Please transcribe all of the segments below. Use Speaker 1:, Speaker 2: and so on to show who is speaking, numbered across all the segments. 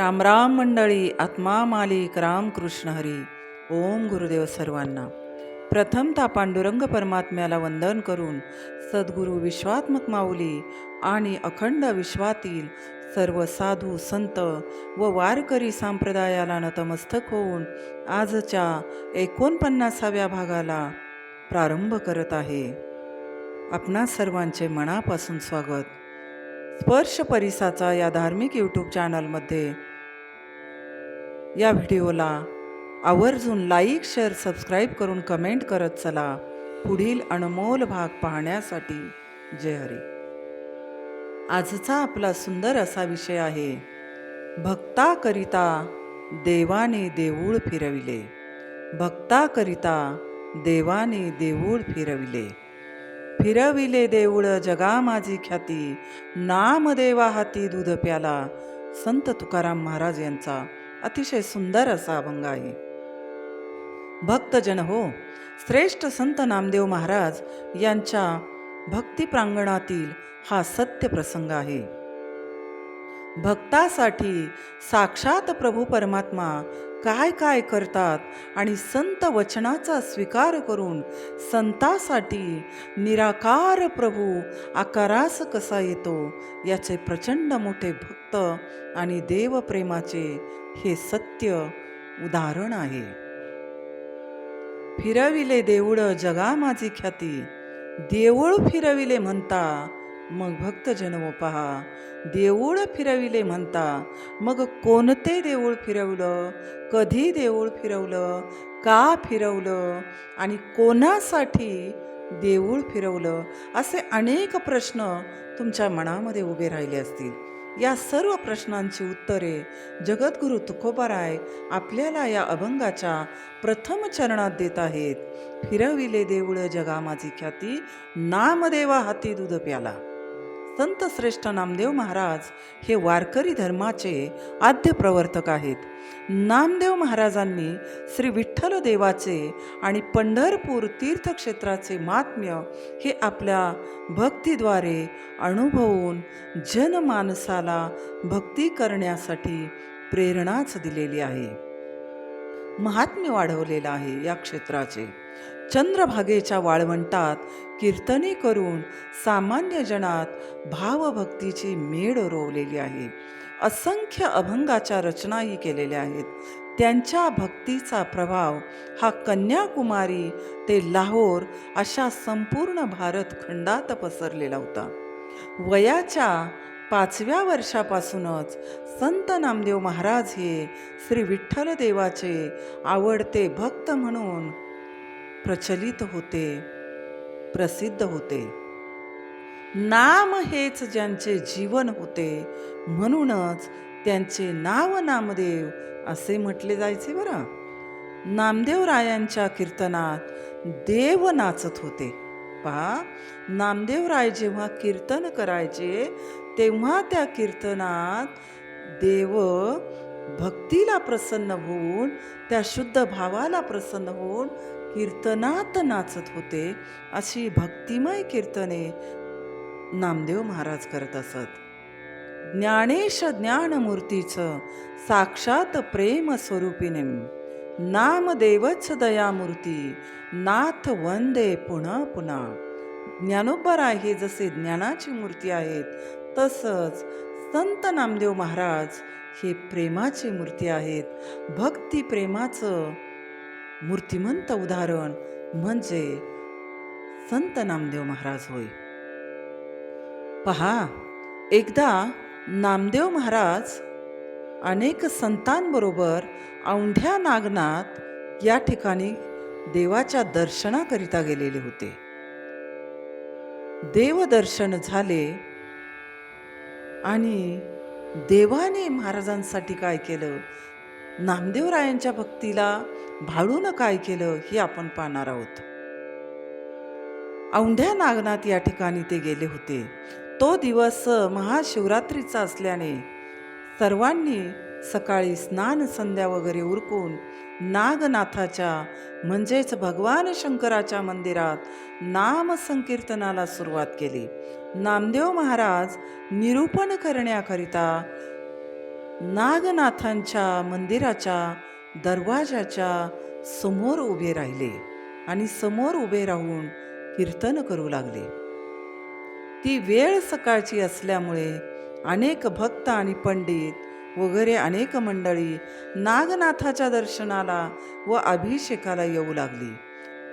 Speaker 1: राम राम मंडळी, आत्मा मालिक रामकृष्ण हरी. ओम गुरुदेव सर्वांना. प्रथमतः पांडुरंग परमात्म्याला वंदन करून सद्गुरू विश्वात्मक माऊली आणि अखंड विश्वातील सर्व साधू संत व वारकरी संप्रदायाला नतमस्तक होऊन आजच्या 49व्या भागाला प्रारंभ करत आहे. आपणा सर्वांचे मनापासून स्वागत. स्पर्श परिसाचा या धार्मिक यूट्यूब चॅनलमध्ये या व्हिडिओला आवर्जून लाईक, शेअर, सबस्क्राईब करून कमेंट करत चला पुढील अनमोल भाग पाहण्यासाठी. जय हरी. आजचा आपला सुंदर असा विषय आहे, भक्ताकरिता देवाने देऊळ फिरविले. भक्ताकरिता देवाने देऊळ फिरविले. फिरविले देऊळ जगा माझी ख्याती, नामदेवा हाती दूध प्याला. संत तुकाराम महाराज यांचा अतिशय सुंदर असा अभंग आहे. भक्तजन हो, श्रेष्ठ संत नामदेव महाराज यांच्या भक्ती प्रांगणातील हा सत्य प्रसंग आहे. भक्तासाठी साक्षात प्रभू परमात्मा काय काय करतात आणि संत वचनाचा स्वीकार करून संतासाठी निराकार प्रभू आकारास कसा येतो याचे प्रचंड मोठे भक्त आणि देवप्रेमाचे हे सत्य उदाहरण आहे. फिरविले देऊळ जगा माझी ख्याती, देऊळ फिरविले म्हणता मग भक्तजन हो पहा. देऊळ फिरविले म्हणता मग कोणते देऊळ फिरवलं, कधी देऊळ फिरवलं, का फिरवलं आणि कोणासाठी देऊळ फिरवलं, असे अनेक प्रश्न तुमच्या मनामध्ये उभे राहिले असतील. या सर्व प्रश्नांची उत्तरे जगद्गुरु तुकोबाराय आपल्याला या अभंगाच्या प्रथम चरणात देत आहेत. फिरविले देऊळ जगा माझी ख्याती, नामदेवा हाती दूध प्याला. संत श्रेष्ठ नामदेव महाराज हे वारकरी धर्माचे आद्य प्रवर्तक आहेत. नामदेव महाराजांनी श्री विठ्ठल देवाचे आणि पंढरपूर तीर्थक्षेत्राचे महात्म्य हे आपल्या भक्तीद्वारे अनुभवून जनमानसाला भक्ती करण्यासाठी प्रेरणाच दिलेली आहे. महात्म्य वाढवलेलं आहे या क्षेत्राचे. चंद्रभागेच्या वाळवंटात कीर्तने करून सामान्य जनात भावभक्तीची मेढ रोवलेली आहे. असंख्य अभंगाच्या रचनाही केलेल्या आहेत. त्यांच्या भक्तीचा प्रभाव हा कन्याकुमारी ते लाहोर अशा संपूर्ण भारत खंडात पसरलेला होता. वयाच्या 5व्या वर्षापासूनच संत नामदेव महाराज हे श्री विठ्ठल देवाचे आवडते भक्त म्हणून प्रचलित होते, प्रसिद्ध होते. नाम हेच ज्यांचे जीवन होते म्हणूनच त्यांचे नाव नामदेव असे म्हटले जायचे बरं. नामदेवरायांच्या कीर्तनात देव नाचत होते. पहा, नामदेवराय जेव्हा कीर्तन करायचे तेव्हा त्या कीर्तनात देव भक्तीला प्रसन्न होऊन, त्या शुद्ध भावाला प्रसन्न होऊन कीर्तनात नाचत होते. अशी भक्तिमय कीर्तने नामदेव महाराज करत असत. ज्ञानेश ज्ञानमूर्तीचं साक्षात प्रेम स्वरूपिणे, नामदेवच दयामूर्ती, नाथ वंदे पुन्हा पुन्हा. ज्ञानोबराय हे जसे ज्ञानाची मूर्ती आहेत, तसंच संत नामदेव महाराज हे प्रेमाची मूर्ती आहेत. भक्ती प्रेमाचं मूर्तिमंत उदाहरण म्हणजे संत नामदेव महाराज होय. पहा, एकदा नामदेव महाराज अनेक संतांबरोबर औंढ्या नागनाथ या ठिकाणी देवाच्या दर्शनाकरिता गेलेले होते. देवदर्शन झाले आणि देवाने महाराजांसाठी काय केलं, नामदेवरायांच्या भक्तीला भाळून काय केलं हे आपण पाहणार आहोत. औंढ्या नागनाथ या ठिकाणी ते गेले होते. तो दिवस महाशिवरात्रीचा असल्याने सर्वांनी सकाळी स्नान संध्या वगैरे उरकून नागनाथाच्या म्हणजेच भगवान शंकराच्या मंदिरात नाम संकीर्तनाला सुरुवात केली. नामदेव महाराज निरूपण करण्याकरिता नागनाथांच्या मंदिराच्या दरवाजाच्या समोर उभे राहिले आणि समोर उभे राहून कीर्तन करू लागले. ती वेळ सकाळची असल्यामुळे अनेक भक्त आणि पंडित वगैरे अनेक मंडळी नागनाथाच्या दर्शनाला व अभिषेकाला येऊ लागली.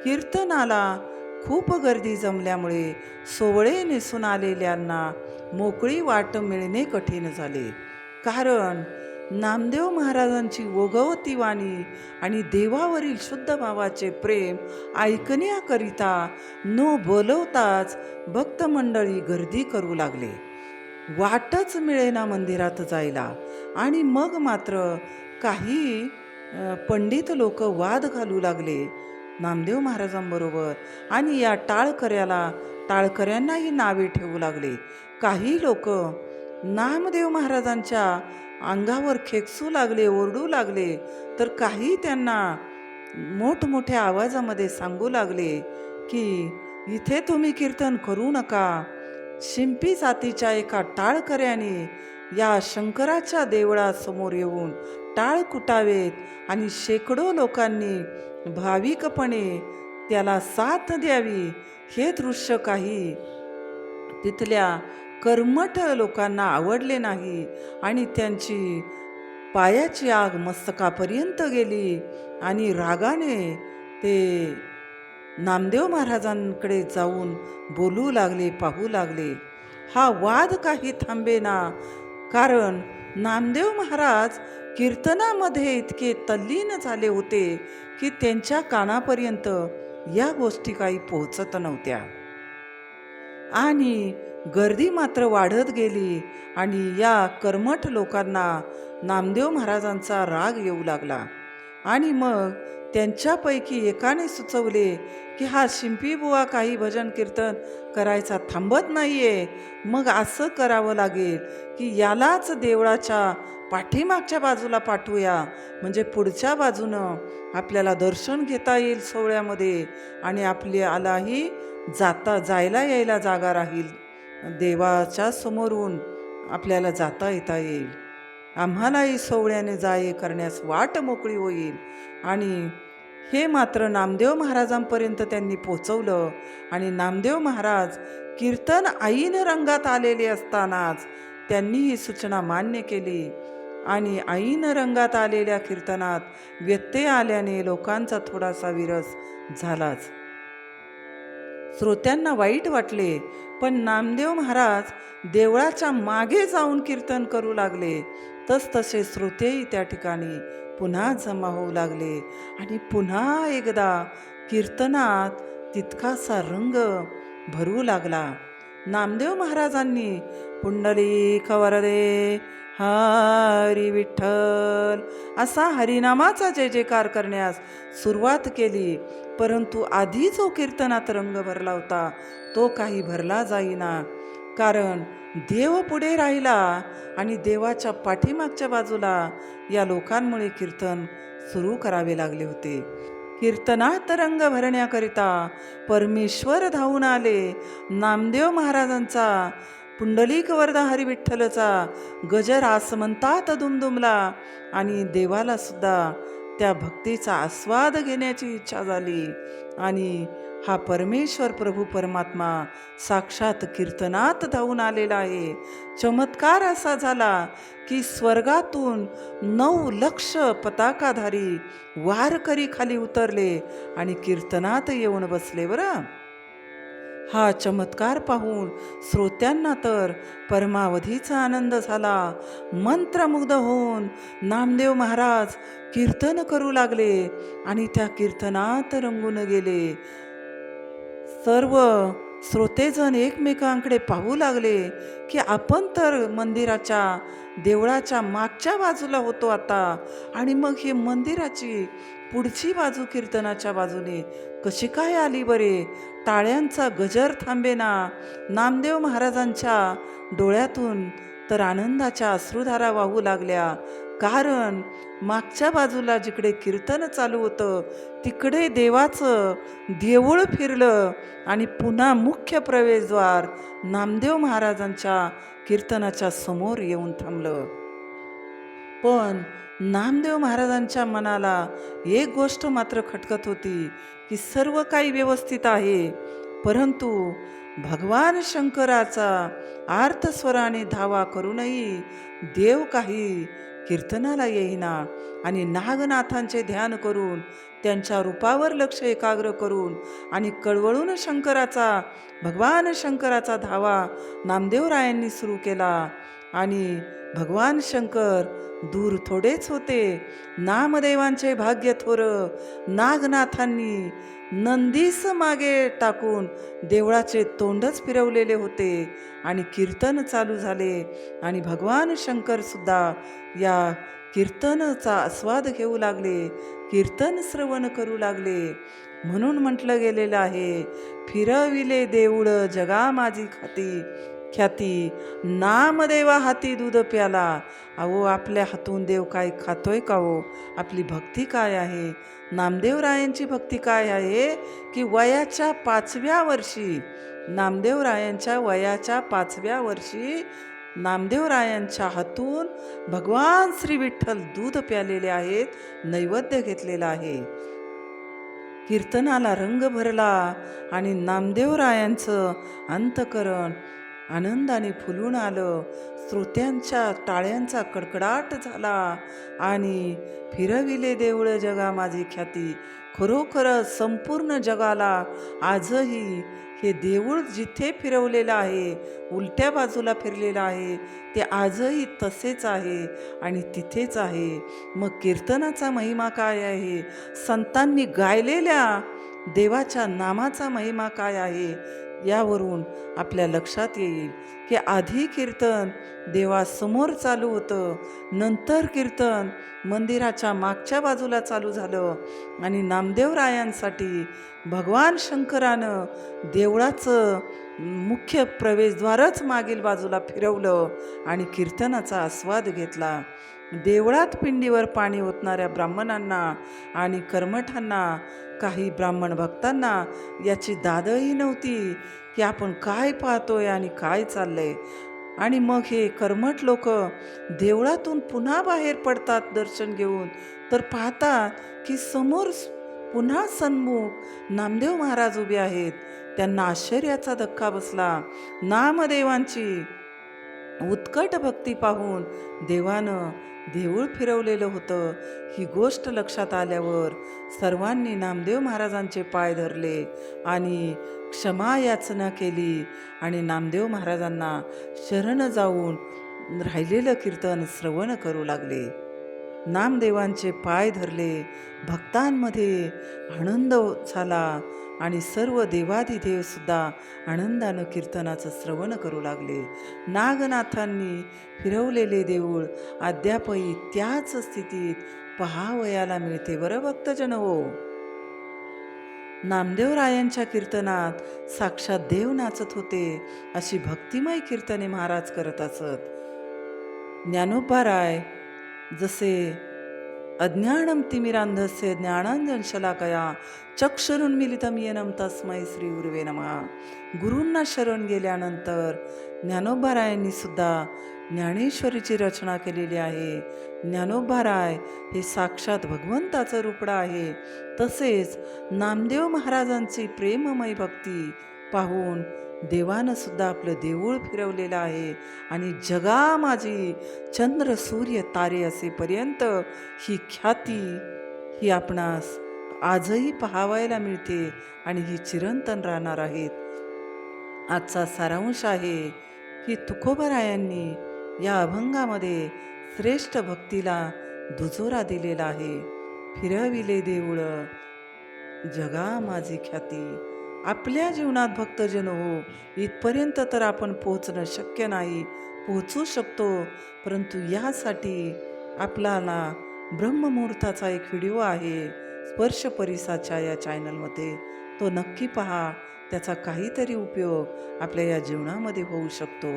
Speaker 1: कीर्तनाला खूप गर्दी जमल्यामुळे सोवळे नेसून आलेल्यांना मोकळी वाट मिळणे कठीण झाले. कारण नामदेव महाराजांची ओघवती वाणी आणि देवावरील शुद्ध भावाचे प्रेम ऐकण्याकरिता न बोलवताच भक्त मंडळी गर्दी करू लागले. वाटच मिळेना मंदिरात जायला. आणि मग मात्र काही पंडित लोक वाद घालू लागले नामदेव महाराजांबरोबर आणि या टाळकऱ्यांनाही नावे ठेवू लागले. काही लोक नामदेव महाराजांच्या अंगावर खेकसू लागले, ओरडू लागले, तर काही त्यांना मोठमोठ्या आवाजामध्ये सांगू लागले की इथे तुम्ही कीर्तन करू नका. शिंपी जातीच्या एका टाळकऱ्याने या शंकराच्या देवळासमोर येऊन टाळ कुटावेत आणि शेकडो लोकांनी भाविकपणे त्याला साथ द्यावी. हे दृश्य काही तिथल्या कर्मठ लोकांना आवडले नाही आणि त्यांची पायाची आग मस्तकापर्यंत गेली आणि रागाने ते नामदेव महाराजांकडे जाऊन बोलू लागले, पाहू लागले. हा वाद काही थांबेना, कारण नामदेव महाराज कीर्तनामध्ये इतके तल्लीन झाले होते की त्यांच्या कानापर्यंत या गोष्टी काही पोहोचत नव्हत्या. आणि गर्दी मात्र वाढत गेली आणि या कर्मठ लोकांना नामदेव महाराजांचा राग येऊ लागला. आणि मग त्यांच्यापैकी एकाने सुचवले की हा शिंपीबुवा काही भजन कीर्तन करायचा थांबत नाहीये, मग असं करावं लागेल की यालाच देवळाच्या पाठीमागच्या बाजूला पाठवूया, म्हणजे पुढच्या बाजूनं आपल्याला दर्शन घेता येईल सोहळ्यामध्ये आणि आपल्यालाही जायला यायला जागा राहील. देवाच्या समोरून आपल्याला जाता येता येईल, आम्हालाही सोहळ्याने जाये करण्यास वाट मोकळी होईल. आणि हे मात्र नामदेव महाराजांपर्यंत त्यांनी पोचवलं. आणि नामदेव महाराज कीर्तन ऐन रंगात आलेले असतानाच त्यांनी ही सूचना मान्य केली. आणि ऐन रंगात आलेल्या कीर्तनात व्यत्यय आल्याने लोकांचा थोडासा विरस झालाच. श्रोत्यांना वाईट वाटले, पण नामदेव महाराज देवळाच्या मागे जाऊन कीर्तन करू लागले. तसतसे श्रोतेही त्या ठिकाणी पुन्हा जमा होऊ लागले आणि पुन्हा एकदा कीर्तनात तितकासा रंग भरू लागला. नामदेव महाराजांनी पुंडलिक वरदे हरी विठ्ठल असा हरिनामाचा जय जयकार करण्यास सुरुवात केली. परंतु आधी जो कीर्तनात रंग भरला होता तो काही भरला जाईना, कारण देव पुढे राहिला आणि देवाच्या पाठीमागच्या बाजूला या लोकांमुळे कीर्तन सुरू करावे लागले होते. कीर्तनात रंग भरण्याकरिता परमेश्वर धावून आले. नामदेव महाराजांचा पुंडलिक वरदा हरी विठ्ठलचा गजर आसमंतात दुमदुमला आणि देवाला सुद्धा त्या भक्तीचा आस्वाद घेण्याची इच्छा झाली. आणि हा परमेश्वर प्रभू परमात्मा साक्षात कीर्तनात धावून आलेला आहे. चमत्कार असा झाला की स्वर्गातून 9 लक्ष पताकाधारी वारकरी खाली उतरले आणि कीर्तनात येऊन बसले. बरं, हा चमत्कार पाहून श्रोत्यांना तर परमावधीचा आनंद झाला. मंत्रमुग्ध होऊन नामदेव महाराज कीर्तन करू लागले आणि त्या कीर्तनात रंगून गेले. सर्व श्रोतेजण एकमेकांकडे पाहू लागले की आपण तर मंदिराच्या देवळाच्या मागच्या बाजूला होतो आता, आणि मग हे मंदिराची पुढची बाजू कीर्तनाच्या बाजूने कशी काय आली बरे. टाळ्यांचा गजर थांबेना. नामदेव महाराजांच्या डोळ्यातून तर आनंदाच्या अश्रुधारा वाहू लागल्या, कारण मागच्या बाजूला जिकडे कीर्तन चालू होतं तिकडे देवाचं देऊळ फिरलं आणि पुन्हा मुख्य प्रवेशद्वार नामदेव महाराजांच्या कीर्तनाच्या समोर येऊन थांबलं. पण नामदेव महाराजांच्या मनाला एक गोष्ट मात्र खटकत होती की सर्व काही व्यवस्थित आहे, परंतु भगवान शंकराचा आर्तस्वराने धावा करूनही देव काही कीर्तनाला येईना आणि नागनाथांचे ध्यान करून त्यांच्या रूपावर लक्ष एकाग्र करून आणि कळवळून भगवान शंकराचा धावा नामदेवरायांनी सुरू केला. आणि भगवान शंकर दूर थोडेच होते, नामदेवांचे भाग्य थोर. नागनाथांनी नंदीस मागे टाकून देवळाचे तोंडच फिरवलेले होते आणि कीर्तन चालू झाले. आणि भगवान शंकर सुद्धा या कीर्तनाचा आस्वाद घेऊ लागले, कीर्तन श्रवण करू लागले. म्हणून म्हटलं गेलेलं आहे, फिरविले देऊळ जगा माझी ख्याती, नामदेवा हाती दूध प्याला. अहो, आपल्या हातून देव काय खातोय का हो? आपली भक्ती काय आहे? नामदेवरायांची भक्ती काय आहे की वयाच्या 5व्या वर्षी, नामदेवरायांच्या वयाच्या 5व्या वर्षी नामदेवरायांच्या हातून भगवान श्री विठ्ठल दूध प्यालेले आहेत, नैवेद्य घेतलेला आहे. कीर्तनाला रंग भरला आणि नामदेवरायांचं अंतकरण आनंदाने फुलून आलं. श्रोत्यांच्या टाळ्यांचा कडकडाट झाला आणि फिरविले देऊळ जगा माझी ख्याती. खरोखरच संपूर्ण जगाला आजही हे देऊळ जिथे फिरवलेलं आहे, उलट्या बाजूला फिरलेलं आहे, ते आजही तसेच आहे आणि तिथेच आहे. मग कीर्तनाचा महिमा काय आहे? संतांनी गायलेल्या देवाच्या नामाचा महिमा काय आहे? यावरून आपल्या लक्षात येईल की आधी कीर्तन देवासमोर चालू होतं, नंतर कीर्तन मंदिराच्या मागच्या बाजूला चालू झालं आणि नामदेवरायांसाठी भगवान शंकरानं देवळाचं मुख्य प्रवेशद्वारच मागील बाजूला फिरवलं आणि कीर्तनाचा आस्वाद घेतला. देवळात पिंडीवर पाणी ओतणाऱ्या ब्राह्मणांना आणि कर्मठांना, काही ब्राह्मण भक्तांना याची दादही नव्हती की आपण काय पाहतोय आणि काय चाललंय. आणि मग हे कर्मठ लोक देवळातून पुन्हा बाहेर पडतात दर्शन घेऊन, तर पाहतात की समोर पुन्हा सन्मुख नामदेव महाराज उभे आहेत. त्यांना आश्चर्याचा धक्का बसला. नामदेवांची उत्कट भक्ती पाहून देवानं देऊळ फिरवलेलं होतं. ही गोष्ट लक्षात आल्यावर सर्वांनी नामदेव महाराजांचे पाय धरले आणि क्षमा याचना केली आणि नामदेव महाराजांना शरण जाऊन राहिलेलं कीर्तन श्रवण करू लागले. नामदेवांचे पाय धरले. भक्तांमध्ये आनंद झाला आणि सर्व देवाधिदेव सुद्धा आनंदानं कीर्तनाचं श्रवण करू लागले. नागनाथांनी फिरवलेले देऊळ अद्यापही त्याच स्थितीत पहावयाला मिळते. बरं भक्तजन हो, नामदेवरायांच्या कीर्तनात साक्षात देव नाचत होते. अशी भक्तिमय कीर्तने महाराज करत असत. ज्ञानोबाराय जसे अज्ञानम तिमिरांधस्य ज्ञानांजन शलाकया चक्षुरुन्मीलितं येनं तस्मै श्री गुरुवे नमः. गुरूंना शरण गेल्यानंतर ज्ञानोबारायांनी सुद्धा ज्ञानेश्वरीची रचना केलेली आहे. ज्ञानोबाराय हे साक्षात भगवंताचं रूपडं आहे. तसेच नामदेव महाराजांची प्रेममय भक्ती पाहून देवानं सुद्धा आपलं देऊळ फिरवलेलं आहे आणि जगा माझी चंद्र सूर्य तारे असेपर्यंत ही ख्याती ही आपणास आजही पाहावयाला मिळते आणि ही चिरंतन राहणार आहेत. आजचा सारांश आहे की तुकोबारायांनी या अभंगामध्ये श्रेष्ठ भक्तीला दुजोरा दिलेला आहे. फिरविले देऊळ जगा माझी ख्याती. आपल्या जीवनात भक्तजन हो, इथपर्यंत तर आपण पोहोचणं शक्य नाही, पोहोचू शकतो, परंतु यासाठी आपल्याला ब्रह्ममुहूर्ताचा एक व्हिडिओ आहे स्पर्श परिसाच्या या चॅनलमध्ये, तो नक्की पहा. त्याचा काहीतरी उपयोग आपल्या या जीवनामध्ये होऊ शकतो.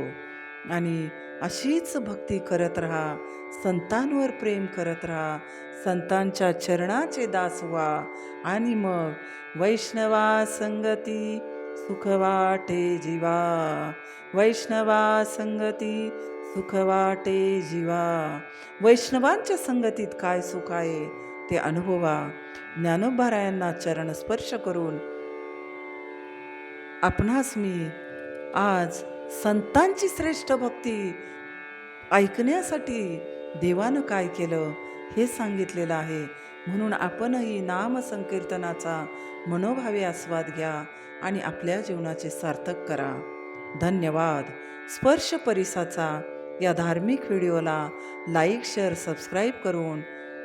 Speaker 1: आणि अशीच भक्ती करत राहा, संतांवर प्रेम करत राहा, संतांच्या चरणाचे दास व्हा आणि मग वैष्णवा संगती सुख वाटे जीवा. वैष्णवा संगती सुख वाटे जीवा. वैष्णवांच्या संगतीत काय सुख आहे ते अनुभवा. ज्ञानोबारायांना चरण स्पर्श करून आपणास मी आज संतांची श्रेष्ठ भक्ती ऐकण्यासाठी देवानं काय केलं हे सांगितलेलं आहे. म्हणून आपणही नाम संकीर्तनाचा मनोभावे आस्वाद घ्या आणि आपल्या जीवनाचे सार्थक करा. धन्यवाद. स्पर्श परिसाचा या धार्मिक व्हिडिओला लाईक, शेअर, सबस्क्राईब करून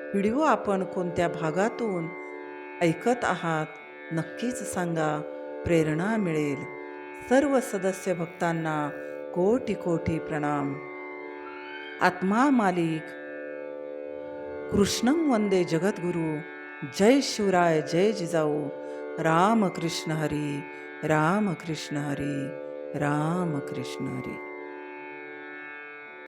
Speaker 1: व्हिडिओ आपण कोणत्या भागातून ऐकत आहात नक्कीच सांगा. प्रेरणा मिळेल. सर्व सदस्य भक्तांना कोटी कोटी प्रणाम. आत्मा मालिक कृष्णं वंदे जगद्गुरु. जय शिवराय, जय जिजाऊ. राम कृष्ण हरी, राम कृष्ण हरी, राम कृष्ण हरी.